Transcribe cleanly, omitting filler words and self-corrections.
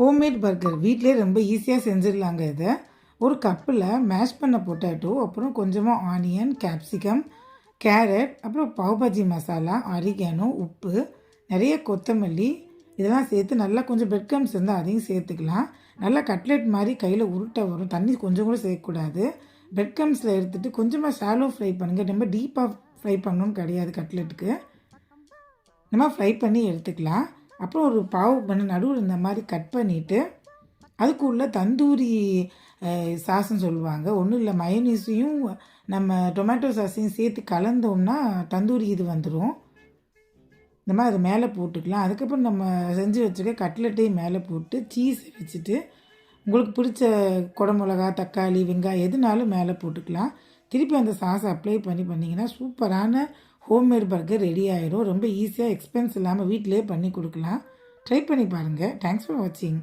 Homemade burger வீட்டிலே ரொம்ப ஈஸியாக செஞ்சிடலாங்க இதை. ஒரு கப்பில் மேஷ் பண்ண பொட்டேட்டோ, அப்புறம் கொஞ்சமாக ஆனியன், கேப்சிகம், கேரட், அப்புறம் பாவ்பாஜி மசாலா, அரிகேனோ, உப்பு, நிறைய கொத்தமல்லி இதெல்லாம் சேர்த்து நல்லா கொஞ்சம் பிரெட் க்ரம்ஸ் இருந்தால் அதையும் சேர்த்துக்கலாம். நல்லா கட்லெட் மாதிரி கையில் உருட்டை வரும். தண்ணி கொஞ்சம் கூட சேர்க்கக்கூடாது. பிரெட் க்ரம்ஸில் எடுத்துகிட்டு கொஞ்சமாக ஷாலோ ஃப்ரை பண்ணுங்கள். ரொம்ப டீப்பாக ஃப்ரை பண்ணணும்னு கிடையாது கட்லெட்டுக்கு. நம்ம ஃப்ரை பண்ணி எடுத்துக்கலாம். அப்புறம் ஒரு பாவு பண்ண நடுவில் இந்த மாதிரி கட் பண்ணிவிட்டு அதுக்குள்ளே தந்தூரி சாஸ்ன்னு சொல்லுவாங்க. ஒன்றும் இல்லை, மயோனீஸையும் நம்ம டொமேட்டோ சாஸையும் சேர்த்து கலந்தோம்னா தந்தூரி இது வந்துடும். இந்த மாதிரி அதை மேலே போட்டுக்கலாம். அதுக்கப்புறம் நம்ம செஞ்சு வச்சுக்க கட்லெட்டையும் மேலே போட்டு சீஸ் வச்சுட்டு உங்களுக்கு பிடிச்ச குடமிளகா, தக்காளி, வெங்காயம் எதுனாலும் மேலே போட்டுக்கலாம். திருப்பி அந்த சாஸை அப்ளை பண்ணிங்கன்னா சூப்பரான ஹோம்மேட் பர்கர் ரெடி ஆயிரும். ரொம்ப ஈஸியாக எக்ஸ்பென்ஸ் இல்லாமல் வீட்டிலே பண்ணி கொடுக்கலாம். ட்ரை பண்ணி பாருங்கள். தேங்க்ஸ் ஃபார் வாட்சிங்.